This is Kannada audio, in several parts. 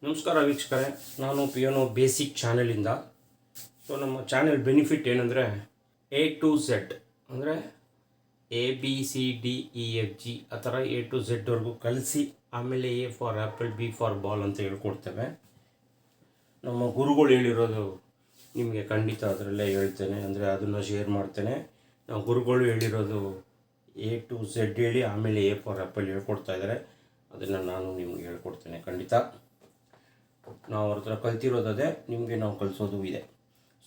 ನಮಸ್ಕಾರ ವೀಕ್ಷಕರೇ, ನಾನು ಪಿಯೋನೋ ಬೇಸಿಕ್ ಚಾನಲಿಂದ. ಸೊ ನಮ್ಮ ಚಾನೆಲ್ ಬೆನಿಫಿಟ್ ಏನಂದರೆ ಎ ಟು ಝೆಡ್ ಅಂದರೆ ABCDEFG ಆ ಥರ A to Z ಕಲಿಸಿ ಆಮೇಲೆ A for apple, B for ball ಅಂತ ಹೇಳ್ಕೊಡ್ತೇವೆ. ನಮ್ಮ ಗುರುಗಳು ಹೇಳಿರೋದು ನಿಮಗೆ ಖಂಡಿತ ಅದರಲ್ಲೇ ಹೇಳ್ತೇನೆ, ಅಂದರೆ ಅದನ್ನು ಶೇರ್ ಮಾಡ್ತೇನೆ. ನಾವು ಗುರುಗಳು ಹೇಳಿರೋದು A to Z ಹೇಳಿ ಆಮೇಲೆ A ಫಾರ್ ಆ್ಯಪಲ್ ಹೇಳ್ಕೊಡ್ತಾ ಇದ್ದಾರೆ. ಅದನ್ನು ನಾನು ನಿಮಗೆ ಹೇಳ್ಕೊಡ್ತೇನೆ ಖಂಡಿತ. ನಾವು ಅವ್ರ ಹತ್ರ ಕಲ್ತಿರೋದೇ ನಿಮಗೆ ನಾವು ಕಲಿಸೋದು ಇದೆ.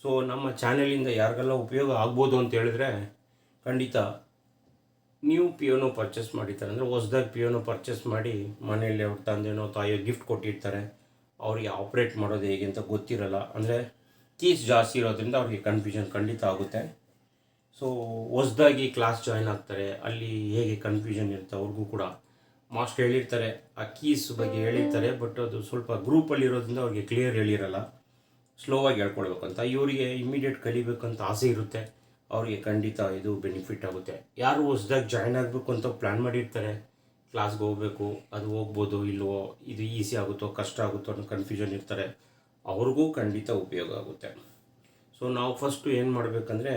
ಸೊ ನಮ್ಮ ಚಾನೆಲಿಂದ ಯಾರಿಗೆಲ್ಲ ಉಪಯೋಗ ಆಗ್ಬೋದು ಅಂತ ಹೇಳಿದ್ರೆ, ಖಂಡಿತ ನೀವು ಪಿಯೋನೋ ಪರ್ಚೇಸ್ ಮಾಡಿರ್ತಾರೆ ಅಂದರೆ ಹೊಸ್ದಾಗಿ ಪಿಯೋನೋ ಪರ್ಚೇಸ್ ಮಾಡಿ ಮನೆಯಲ್ಲಿ ಅವ್ರ ತಂದೆನೋ ತಾಯಿಯೋ ಗಿಫ್ಟ್ ಕೊಟ್ಟಿರ್ತಾರೆ. ಅವರಿಗೆ ಆಪ್ರೇಟ್ ಮಾಡೋದು ಹೇಗೆ ಅಂತ ಗೊತ್ತಿರಲ್ಲ, ಅಂದರೆ ಕೀಸ್ ಜಾಸ್ತಿ ಇರೋದ್ರಿಂದ ಅವ್ರಿಗೆ ಕನ್ಫ್ಯೂಷನ್ ಖಂಡಿತ ಆಗುತ್ತೆ. ಸೊ ಹೊಸ್ದಾಗಿ ಕ್ಲಾಸ್ ಜಾಯ್ನ್ ಆಗ್ತಾರೆ, ಅಲ್ಲಿ ಹೇಗೆ ಕನ್ಫ್ಯೂಷನ್ ಇರುತ್ತೆ ಅವ್ರಿಗೂ ಕೂಡ. ಮಾಸ್ಟರ್ ಹೇಳಿರ್ತಾರೆ, ಆ ಕೀಸ್ ಬಗ್ಗೆ ಹೇಳಿರ್ತಾರೆ, ಬಟ್ ಅದು ಸ್ವಲ್ಪ ಗ್ರೂಪಲ್ಲಿರೋದ್ರಿಂದ ಅವ್ರಿಗೆ ಕ್ಲಿಯರ್ ಹೇಳಿರಲ್ಲ, ಸ್ಲೋವಾಗಿ ಹೇಳ್ಕೊಡ್ಬೇಕಂತ. ಇವರಿಗೆ ಇಮಿಡಿಯೇಟ್ ಕಲಿಬೇಕಂತ ಆಸೆ ಇರುತ್ತೆ, ಅವರಿಗೆ ಖಂಡಿತ ಇದು ಬೆನಿಫಿಟ್ ಆಗುತ್ತೆ. ಯಾರು ಹೊಸ್ದಾಗಿ ಜಾಯ್ನ್ ಆಗಬೇಕು ಅಂತ ಪ್ಲ್ಯಾನ್ ಮಾಡಿರ್ತಾರೆ, ಕ್ಲಾಸ್ಗೆ ಹೋಗಬೇಕು, ಅದು ಹೋಗ್ಬೋದು ಇಲ್ವೋ, ಇದು ಈಸಿ ಆಗುತ್ತೋ ಕಷ್ಟ ಆಗುತ್ತೋ ಅನ್ನೋ ಕನ್ಫ್ಯೂಷನ್ ಇರ್ತಾರೆ, ಅವ್ರಿಗೂ ಖಂಡಿತ ಉಪಯೋಗ ಆಗುತ್ತೆ. ಸೊ ನಾವು ಫಸ್ಟು ಏನು ಮಾಡಬೇಕಂದ್ರೆ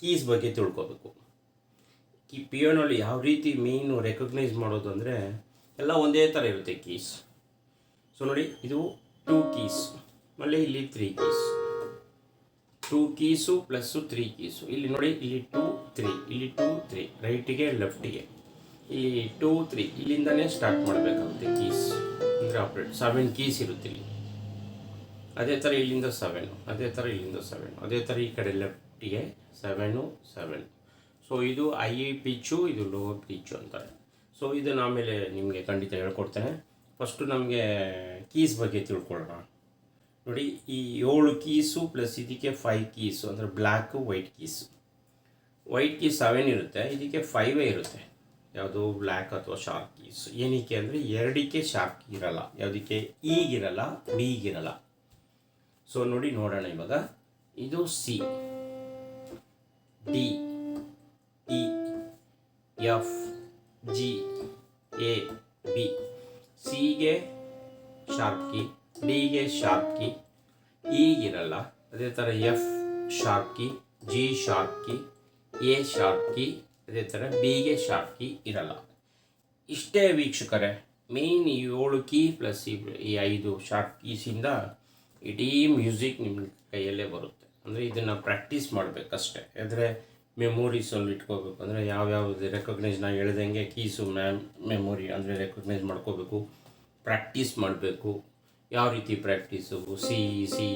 ಕೀಸ್ ಬಗ್ಗೆ ತಿಳ್ಕೊಬೇಕು. ಪಿಯೋನಲ್ಲಿ ಯಾವ ರೀತಿ ಮೇಯ್ನು ರೆಕಗ್ನೈಸ್ ಮಾಡೋದು ಅಂದರೆ ಎಲ್ಲ ಒಂದೇ ಥರ ಇರುತ್ತೆ ಕೀಸ್. ಸೊ ನೋಡಿ, ಇದು 2 ಕೀಸ್, ಆಮೇಲೆ ಇಲ್ಲಿ 3 ಕೀಸ್, 2 ಕೀಸು ಪ್ಲಸ್ಸು 3 ಕೀಸು. ಇಲ್ಲಿ ನೋಡಿ, ಇಲ್ಲಿ 2 3, ಇಲ್ಲಿ 2 3, ರೈಟಿಗೆ ಲೆಫ್ಟಿಗೆ, ಇಲ್ಲಿ 2 3, ಇಲ್ಲಿಂದನೇ ಸ್ಟಾರ್ಟ್ ಮಾಡಬೇಕಾಗುತ್ತೆ ಕೀಸ್. ಅಂದರೆ ಆಪ್ರೇಟ್ 7 ಕೀಸ್ ಇರುತ್ತೆ ಇಲ್ಲಿ. ಅದೇ ಥರ ಇಲ್ಲಿಂದ 7, ಅದೇ ಥರ ಇಲ್ಲಿಂದ 7, ಅದೇ ಥರ ಈ ಕಡೆ ಲೆಫ್ಟಿಗೆ 7 7. ಸೊ ಇದು ಐ ಪಿಚ್ಚು, ಇದು ಲೋ ಪಿಚ್ಚು ಅಂತಾರೆ. ಸೊ ಇದನ್ನು ಆಮೇಲೆ ನಿಮಗೆ ಖಂಡಿತ ಹೇಳ್ಕೊಡ್ತೇನೆ. ಫಸ್ಟು ನಮಗೆ ಕೀಸ್ ಬಗ್ಗೆ ತಿಳ್ಕೊಳ್ಳೋಣ. ನೋಡಿ, ಈ 7 ಕೀಸು ಪ್ಲಸ್ ಇದಕ್ಕೆ 5 ಕೀಸು ಅಂದರೆ black white keys. White keys 7 ಇರುತ್ತೆ, ಇದಕ್ಕೆ 5 ಇರುತ್ತೆ. ಯಾವುದು ಬ್ಲ್ಯಾಕ್ ಅಥವಾ ಶಾರ್ಪ್ ಕೀಸ್. ಏನಕ್ಕೆ ಅಂದರೆ ಎರಡಕ್ಕೆ ಶಾರ್ಪ್ ಇರಲ್ಲ, ಯಾವುದಕ್ಕೆ ಈಗಿರಲ್ಲ, ಬಿಗಿರಲ್ಲ. ಸೊ ನೋಡಿ, ನೋಡೋಣ ಇವಾಗ. ಇದು C, D, E, F, G, A, B. ಸಿಗೆ ಶಾರ್ಪ್ ಕೀ, ಡಿಗೆ ಶಾರ್ಪ್ ಕೀ, ಈಗಿರಲ್ಲ. ಅದೇ ಥರ F sharp key, G sharp key, A sharp key, ಅದೇ ಥರ ಬಿಗೆ ಶಾರ್ಪ್ ಕೀ ಇರಲ್ಲ. ಇಷ್ಟೇ ವೀಕ್ಷಕರೇ, ಮೇಯ್ನ್ 7 ಕೀ ಪ್ಲಸ್ ಈ 5 ಶಾರ್ಪ್ ಕೀಸಿಂದ ಇಡೀ ಮ್ಯೂಸಿಕ್ ನಿಮ್ಮ ಕೈಯಲ್ಲೇ ಬರುತ್ತೆ. ಅಂದರೆ ಇದನ್ನು ಪ್ರಾಕ್ಟೀಸ್ ಮಾಡಬೇಕಷ್ಟೆ. ಅಂದರೆ ಮೆಮೊರೀಸಲ್ಲಿ ಇಟ್ಕೋಬೇಕು. ಅಂದರೆ ಯಾವ್ಯಾವುದು ರೆಕಗ್ನೈಸ್, ನಾನು ಹೇಳ್ದಂಗೆ ಕೀಸು ಮೆಮೊರಿ ಅಂದರೆ ರೆಕಗ್ನೈಸ್ ಮಾಡ್ಕೋಬೇಕು, ಪ್ರಾಕ್ಟೀಸ್ ಮಾಡಬೇಕು. ಯಾವ ರೀತಿ practice? C C,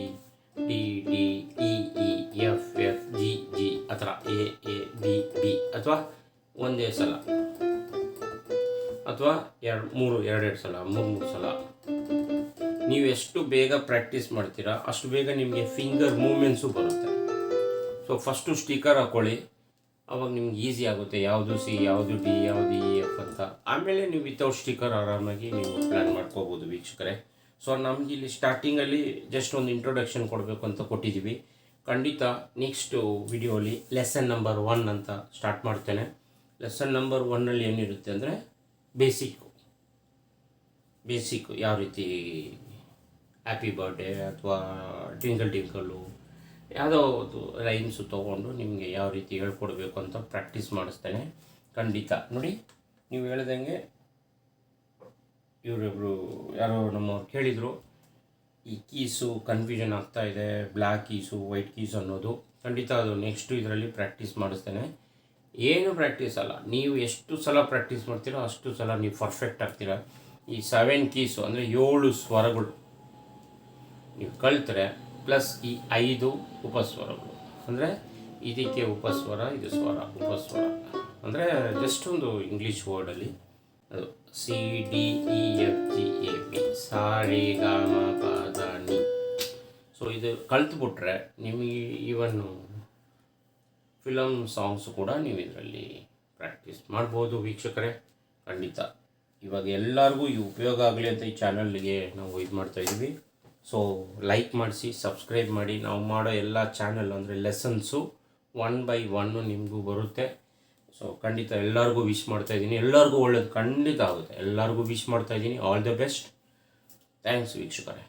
D D, E E, F F, G G, ಆ ಥರ ಎ ಎ, ಬಿ ಬಿ, ಅಥವಾ ಒಂದೇ ಸಲ, ಅಥವಾ ಎರಡೆರಡು ಸಲ, ಮೂರು ಸಲ. ನೀವು ಎಷ್ಟು ಬೇಗ ಪ್ರಾಕ್ಟೀಸ್ ಮಾಡ್ತೀರಾ ಅಷ್ಟು ಬೇಗ ನಿಮಗೆ ಫಿಂಗರ್ ಮೂಮೆಂಟ್ಸು ಬರುತ್ತೆ. ಸೊ ಫಸ್ಟು ಸ್ಟಿಕರ್ ಹಾಕ್ಕೊಳ್ಳಿ, ಅವಾಗ ನಿಮ್ಗೆ ಈಸಿ ಆಗುತ್ತೆ ಯಾವುದು ಸಿ, ಯಾವುದು ಡಿ, ಯಾವುದು ಇ, ಎಫ್ ಅಂತ. ಆಮೇಲೆ ನೀವು ವಿತೌಟ್ ಸ್ಟಿಕರ್ ಆರಾಮಾಗಿ ನೀವು ಪ್ಲ್ಯಾನ್ ಮಾಡ್ಕೋಬೋದು ವೀಕ್ಷಕರೇ. ಸೊ ನಮ್ಗೆ ಇಲ್ಲಿ ಸ್ಟಾರ್ಟಿಂಗಲ್ಲಿ ಜಸ್ಟ್ ಒಂದು ಇಂಟ್ರೊಡಕ್ಷನ್ ಕೊಡಬೇಕು ಅಂತ ಕೊಟ್ಟಿದ್ದೀವಿ. ಖಂಡಿತ ನೆಕ್ಸ್ಟು ವಿಡಿಯೋಲಿ ಲೆಸನ್ ನಂಬರ್ 1 ಅಂತ ಸ್ಟಾರ್ಟ್ ಮಾಡ್ತೇನೆ. ಲೆಸನ್ ನಂಬರ್ 1ನಲ್ಲಿ ಏನಿರುತ್ತೆ ಅಂದರೆ ಬೇಸಿಕ್ಕು ಯಾವ ರೀತಿ ಹ್ಯಾಪಿ ಬರ್ಡೇ ಅಥವಾ ಟಿಂಕಲ್ ಟಿಂಕಲ್ಲು, ಯಾವುದೋ ಒಂದು ರೈಮ್ಸು ತೊಗೊಂಡು ನಿಮಗೆ ಯಾವ ರೀತಿ ಹೇಳ್ಕೊಡ್ಬೇಕು ಅಂತ ಪ್ರಾಕ್ಟೀಸ್ ಮಾಡಿಸ್ತೇನೆ ಖಂಡಿತ. ನೋಡಿ, ನೀವು ಹೇಳ್ದಂಗೆ ಇವರಿಬ್ಬರು ಯಾರೋ ನಮ್ಮವ್ರು ಕೇಳಿದರು, ಈ ಕೀಸು ಕನ್ಫ್ಯೂಷನ್ ಆಗ್ತಾ ಇದೆ, ಬ್ಲ್ಯಾಕ್ ಕೀಸು ವೈಟ್ ಕೀಸ್ ಅನ್ನೋದು. ಖಂಡಿತ ಅದು ನೆಕ್ಸ್ಟು ಇದರಲ್ಲಿ ಪ್ರಾಕ್ಟೀಸ್ ಮಾಡಿಸ್ತೇನೆ. ಏನು ಪ್ರಾಕ್ಟೀಸ್ ಅಲ್ಲ, ನೀವು ಎಷ್ಟು ಸಲ ಪ್ರಾಕ್ಟೀಸ್ ಮಾಡ್ತೀರೋ ಅಷ್ಟು ಸಲ ನೀವು ಪರ್ಫೆಕ್ಟ್ ಆಗ್ತೀರ. ಈ 7 ಕೀಸು ಅಂದರೆ 7 ಸ್ವರಗಳು ನೀವು ಕಲ್ತ್ರೆ, ಪ್ಲಸ್ ಈ 5 ಉಪಸ್ವರಗಳು, ಅಂದರೆ ಇದಕ್ಕೆ ಉಪಸ್ವರ, ಇದು ಸ್ವರ, ಉಪಸ್ವರ ಅಂದರೆ ಜಸ್ಟ್ ಒಂದು ಇಂಗ್ಲೀಷ್ ವರ್ಡಲ್ಲಿ ಅದು C D E F G A B, ಸಾ ರೇ ಗ ಮ ಪ ದ ನಿ. ಸೊ ಇದು ಕಲ್ತ್ಬಿಟ್ರೆ ನಿಮಗೆ ಈವನ್ನು ಫಿಲಮ್ ಸಾಂಗ್ಸು ಕೂಡ ನೀವು ಇದರಲ್ಲಿ ಪ್ರಾಕ್ಟೀಸ್ ಮಾಡ್ಬೋದು ವೀಕ್ಷಕರೇ ಖಂಡಿತ. ಇವಾಗ ಎಲ್ಲರಿಗೂ ಈ ಉಪಯೋಗ ಆಗಲಿ ಅಂತ ಈ ಚಾನಲ್ಗೆ ನಾವು ಇದು ಮಾಡ್ತಾಯಿದ್ದೀವಿ. ಸೊ ಲೈಕ್ ಮಾಡಿಸಿ, ಸಬ್ಸ್ಕ್ರೈಬ್ ಮಾಡಿ. ನಾವು ಮಾಡೋ ಎಲ್ಲ ಚಾನಲ್ ಅಂದರೆ ಲೆಸನ್ಸು 1 by 1 ನಿಮಗೂ ಬರುತ್ತೆ. ಸೊ ಖಂಡಿತ ಎಲ್ಲರಿಗೂ ವಿಶ್ ಮಾಡ್ತಾಯಿದ್ದೀನಿ. ಎಲ್ಲರಿಗೂ ಒಳ್ಳೇದು ಖಂಡಿತ ಆಗುತ್ತೆ. ಎಲ್ಲರಿಗೂ ವಿಶ್ ಮಾಡ್ತಾಯಿದ್ದೀನಿ. All the best. ಥ್ಯಾಂಕ್ಸ್ ವೀಕ್ಷಕರೇ.